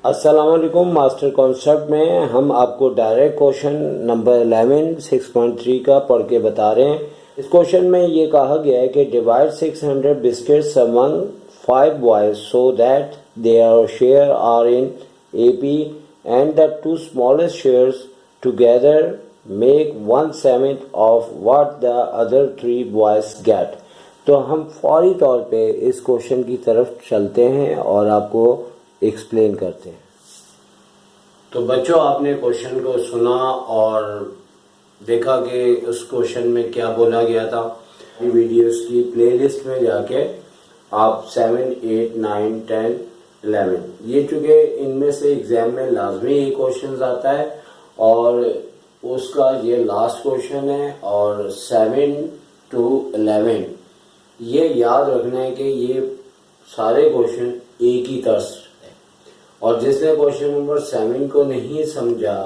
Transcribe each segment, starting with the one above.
अस्सलामुअलैकुम। Master concept में हम आपको डायरेक्ट क्वेश्चन नंबर 11 6.3 का पढ़ के बता रहे हैं। इस क्वेश्चन में ये कहा गया है कि divide 600 biscuits among 5 boys so that their share are in AP and the 2 smallest shares together make 1/7 of what the other 3 boys get. तो हम फौरी तौर पे इस क्वेश्चन की तरफ चलते हैं और आपको एक्सप्लेन करते हैं। तो बच्चों, आपने क्वेश्चन को सुना और देखा कि उस क्वेश्चन में क्या बोला गया था। वीडियोस की प्लेलिस्ट में जाके आप 7, 8, 9, 10, 11 ये चूँकि इनमें से एग्जाम में लाजमी ये क्वेश्चन आता है और उसका ये लास्ट क्वेश्चन है। और 7 to 11 ये याद रखना है कि ये सारे क्वेश्चन एक ही तर्ज है और जिसने क्वेश्चन नंबर 7 को नहीं समझा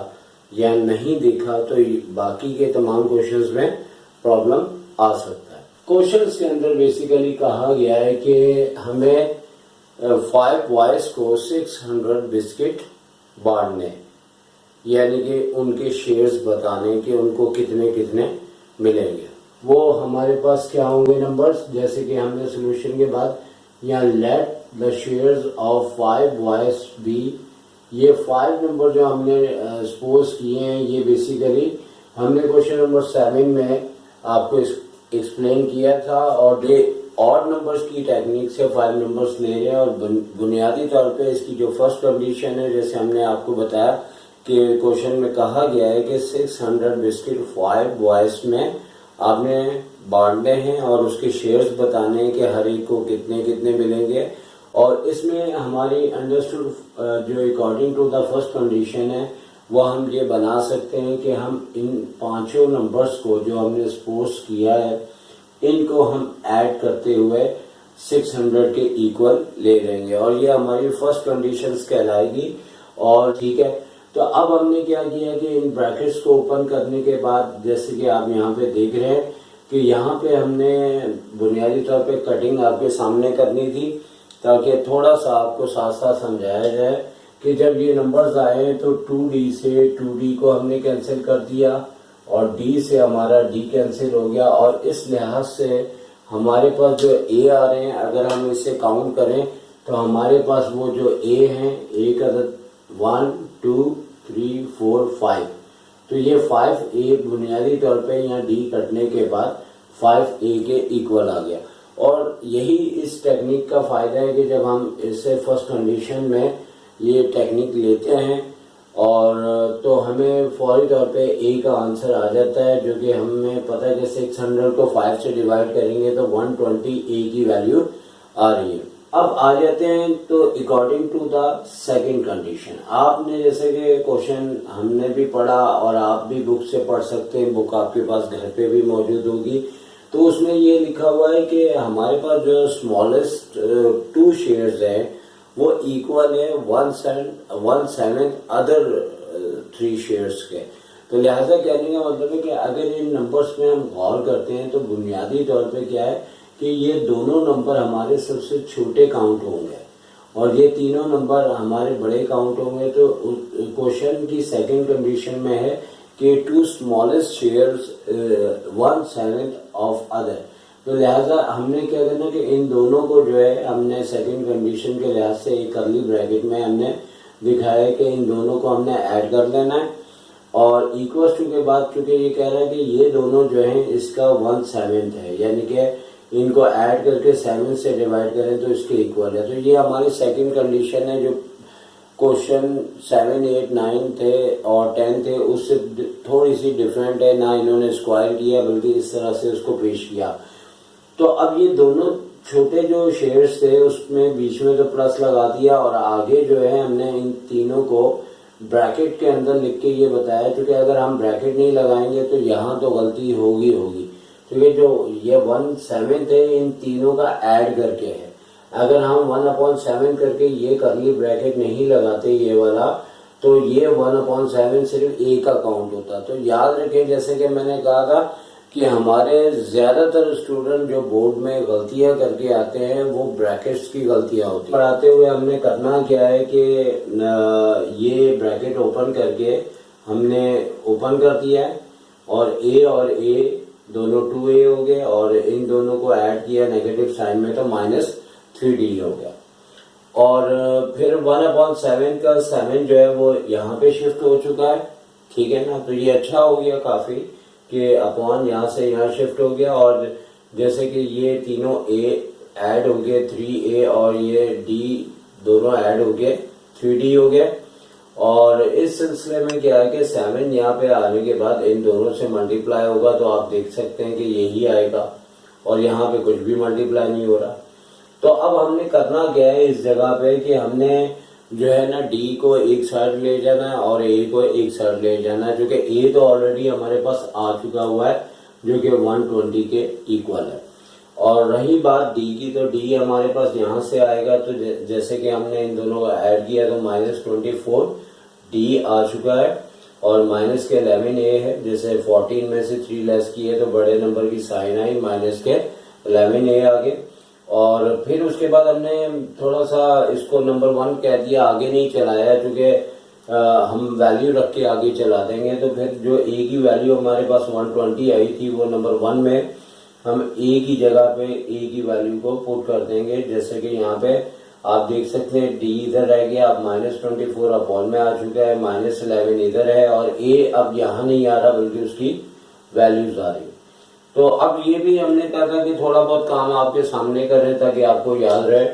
या नहीं देखा तो बाकी के तमाम क्वेश्चंस में प्रॉब्लम आ सकता है। क्वेश्चंस के अंदर बेसिकली कहा गया है कि हमें 5 बॉयज को 600 बिस्किट बांटने, यानी कि उनके शेयर्स बताने कि उनको कितने कितने मिलेंगे। वो हमारे पास क्या होंगे नंबर्स, जैसे कि हमने सोल्यूशन के बाद यहाँ let the shares of 5 boys be, ये 5 नंबर जो हमने सपोज किए हैं ये बेसिकली हमने क्वेश्चन नंबर 7 में आपको एक्सप्लेन किया था और ये ऑड नंबर्स की टेक्निक से 5 नंबर्स ले रहे हैं और बुनियादी तौर पे इसकी जो फर्स्ट कंडीशन है, जैसे हमने आपको बताया कि क्वेश्चन में कहा गया है कि 600 बिस्किट 5 बॉयज में आपने बांटने हैं और उसके शेयर्स बताने हैं कि हर एक को कितने कितने मिलेंगे। और इसमें हमारी अंडरस्टूड जो according to the first condition है वो हम ये बना सकते हैं कि हम इन पांचों नंबर्स को जो हमने सपोज किया है इनको हम ऐड करते हुए 600 के इक्वल ले लेंगे और ये हमारी फर्स्ट कंडीशंस कहलाएगी। और ठीक है, तो अब हमने क्या किया कि इन ब्रैकेट्स को ओपन करने के बाद जैसे कि आप यहाँ पे देख रहे हैं कि यहाँ पे हमने बुनियादी तौर पे कटिंग आपके सामने करनी थी ताकि थोड़ा सा आपको साथ साथ समझाया जाए कि जब ये नंबर्स आए तो 2D से 2D को हमने कैंसिल कर दिया और D से हमारा D कैंसिल हो गया और इस लिहाज से हमारे पास जो A आ रहे हैं अगर हम इसे काउंट करें तो हमारे पास वो जो A हैं एक अदद 1, 2, 3, 4, 5, तो ये 5A बुनियादी तौर पे यहाँ D कटने के बाद 5A के इक्वल आ गया। और यही इस टेक्निक का फायदा है कि जब हम इसे फर्स्ट कंडीशन में ये टेक्निक लेते हैं और तो हमें फौरी तौर पे A का आंसर आ जाता है, जो कि हमें पता है कि 600 को 5 से डिवाइड करेंगे तो 120 A की वैल्यू आ रही है। अब आ जाते हैं तो according to the second condition, आपने जैसे कि क्वेश्चन हमने भी पढ़ा और आप भी बुक से पढ़ सकते हैं, बुक आपके पास घर पे भी मौजूद होगी। तो उसमें ये लिखा हुआ है कि हमारे पास जो स्मॉलेस्ट 2 शेयर्स है वो इक्वल है 1/7 अदर 3 शेयर्स के। तो लिहाजा कहने का मतलब है कि अगर इन नंबर्स में हम गौर करते हैं तो बुनियादी तौर पे क्या है कि ये दोनों नंबर हमारे सबसे छोटे काउंट होंगे और ये तीनों नंबर हमारे बड़े काउंट होंगे। तो क्वेश्चन की सेकंड कंडीशन में है कि 2 स्मॉलेस्ट शेयर्स 1/7 ऑफ अदर। तो लिहाजा हमने क्या करना कि इन दोनों को जो है हमने सेकंड कंडीशन के लिहाज से एक कर्ली ब्रैकेट में हमने दिखाया है कि इन दोनों को हमने ऐड कर लेना है और इक्वल टू के बाद चूंकि ये कह रहा है कि ये दोनों जो है इसका 1/7 है, यानी कि इनको ऐड करके 7 से डिवाइड करें तो इसके इक्वल है। तो ये हमारी सेकंड कंडीशन है। जो क्वेश्चन 7, 8, 9 थे और 10 थे उससे थोड़ी सी डिफरेंट है, ना इन्होंने स्क्वायर किया बल्कि इस तरह से उसको पेश किया। तो अब ये दोनों छोटे जो शेयर्स थे उसमें बीच में तो प्लस लगा दिया और आगे जो है हमने इन तीनों को ब्रैकेट के अंदर लिख के ये बताया, क्योंकि अगर हम ब्रैकेट नहीं लगाएंगे तो यहाँ तो गलती होगी। तो ये जो ये 1/7 है इन तीनों का ऐड करके है। अगर हम 1/7 करके ये कर्ली ब्रैकेट नहीं लगाते ये वाला तो ये 1/7 सिर्फ A का काउंट होता। तो याद रखें जैसे कि मैंने कहा था कि हमारे ज़्यादातर स्टूडेंट जो बोर्ड में गलतियां करके आते हैं वो ब्रैकेट्स की गलतियां होती हैं। पढ़ाते हुए हमने करना क्या है कि ये ब्रैकेट ओपन करके हमने ओपन कर दिया है और ए दोनों 2a हो गए और इन दोनों को ऐड किया नेगेटिव साइन में तो -3d हो गया। और फिर 1/7 का 7 जो है वो यहाँ पे शिफ्ट हो चुका है, ठीक है ना। तो ये अच्छा हो गया काफी कि अपॉन यहाँ से यहाँ शिफ्ट हो गया। और जैसे कि ये तीनों a ऐड हो गए 3a और ये d दोनों ऐड हो गए 3d हो गए। और इस सिलसिले में क्या है कि 7 यहाँ पे आने के बाद इन दोनों से मल्टीप्लाई होगा तो आप देख सकते हैं कि यही आएगा और यहाँ पे कुछ भी मल्टीप्लाई नहीं हो रहा। तो अब हमने करना क्या है इस जगह पे कि हमने जो है ना d को एक साइड ले जाना है और a को एक साइड ले जाना है, जो कि a तो ऑलरेडी हमारे पास आ चुका हुआ है जो कि 120 के इक्वल है। और रही बात d की, तो d हमारे पास यहाँ से आएगा। तो जैसे कि हमने इन दोनों को ऐड किया तो -24 d आ चुका है और माइनस के 11a है। जैसे 14 में से 3 लेस किए तो बड़े नंबर की साइन आई, माइनस के 11a आ गए। और फिर उसके बाद हमने थोड़ा सा इसको नंबर 1 कह दिया, आगे नहीं चलाया क्योंकि हम वैल्यू रख के आगे चला देंगे। तो फिर जो a की वैल्यू हमारे पास 120 आई थी वो नंबर 1 में हम a की जगह पे a की वैल्यू को पुट कर देंगे। जैसे कि यहाँ पे आप देख सकते हैं d इधर रह गया, अब -24 अपॉन में आ चुका है, -11 इधर है और a अब यहाँ नहीं आ रहा बल्कि उसकी वैल्यूज आ रही। तो अब ये भी हमने कहा था कि थोड़ा बहुत काम आपके सामने करें ताकि आपको याद रहे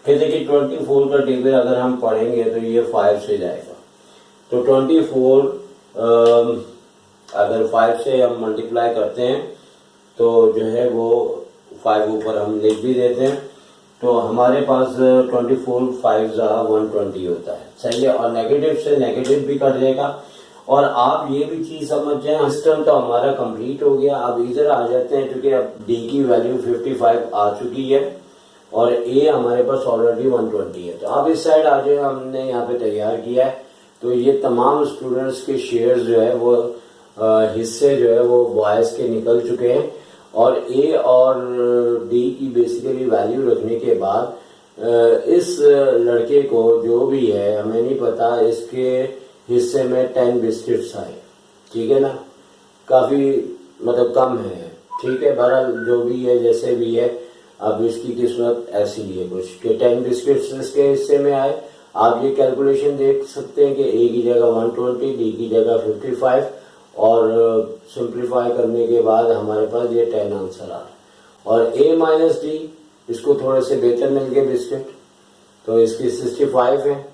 कि देखिए 24 का टेबल अगर हम पढ़ेंगे तो ये 5 से जाएगा। तो 24 अगर 5 से हम मल्टीप्लाई करते हैं तो जो है वो 5 ऊपर हम लिख भी देते हैं तो हमारे पास 24 5 120 होता है, सही है। और नेगेटिव से नेगेटिव भी कट जाएगा। और आप ये भी चीज समझ जाए, सिस्टम तो हमारा कंप्लीट हो गया। अब इधर आ जाते हैं क्योंकि अब d की वैल्यू 55 आ चुकी है और a हमारे पास ऑलरेडी 120 है। तो अब इस साइड आ जाए, हमने यहाँ पे तैयार किया है। तो ये तमाम स्टूडेंट्स के शेयर्स जो है वो हिस्से जो है वो बॉयज के निकल चुके हैं और a और d की बेसिकली वैल्यू रखने के बाद इस लड़के को जो भी है, हमें नहीं पता, इसके हिस्से में 10 बिस्किट्स आए, ठीक है ना। काफी मतलब कम है, ठीक है। बहरहाल जो भी है जैसे भी है, अब इसकी किस्मत ऐसी ही है कुछ कि 10 बिस्किट्स इसके हिस्से में आए। आप ये कैलकुलेशन देख सकते हैं कि a की जगह 120, d की जगह 55 और सिंप्लीफाई करने के बाद हमारे पास ये 10 आंसर आ रहा है। और a माइनस d, इसको थोड़े से बेहतर मिल गए बिस्किट, तो इसकी 65 है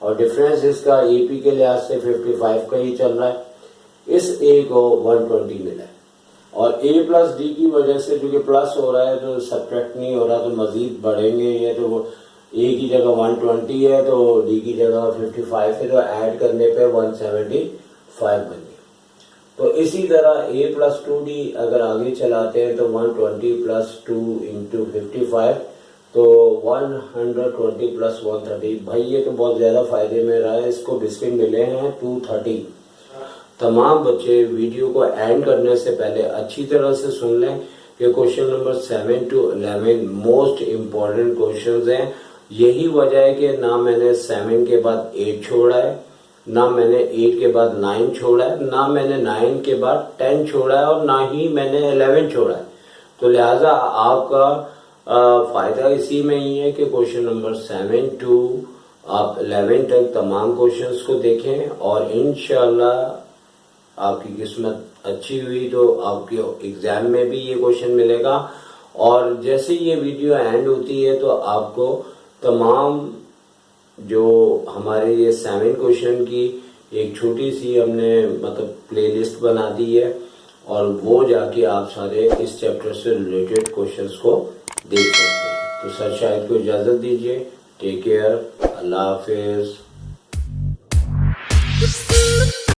और डिफरेंस इसका AP के लिहाज से 55 का ही चल रहा है। इस A को 120 मिला है और A प्लस D की वजह से जो कि प्लस हो रहा है तो सब्ट्रैक्ट नहीं हो रहा, तो मजीद बढ़ेंगे। ये तो A की जगह 120 है तो D की जगह 55 है, तो ऐड करने पे 175 बन गया। तो इसी तरह A प्लस 2D अगर आगे चलाते हैं तो 120 प्लस 2 इंटू 55 तो 120 प्लस 130। भाई ये तो बहुत ज्यादा फायदे में रहा है। इसको बिस्किट मिले हैं 230। तमाम बच्चे वीडियो को एंड करने से पहले अच्छी तरह से सुन लें कि question number 7 to 11 most important questions हैं। यही वजह है कि ना मैंने 7 के बाद 8 छोड़ा है, ना मैंने 8 के बाद 9 छोड़ा है, ना मैंने 9 के बाद 10 छोड़ा है और ना ही मैंने 11 छोड़ा है। तो लिहाजा आपका फायदा इसी में ही है कि क्वेश्चन नंबर 7 to आप 11 तक तमाम क्वेश्चंस को देखें और इंशाल्लाह आपकी किस्मत अच्छी हुई तो आपके एग्जाम में भी ये क्वेश्चन मिलेगा। और जैसे ये वीडियो एंड होती है तो आपको तमाम जो हमारे ये 7 क्वेश्चन की एक छोटी सी हमने मतलब प्लेलिस्ट बना दी है और वो जाके आप सारे इस चैप्टर से रिलेटेड क्वेश्चंस को देख सकते हैं। तो सर शायद को इजाजत दीजिए। टेक केयर, अल्लाह हाफिज।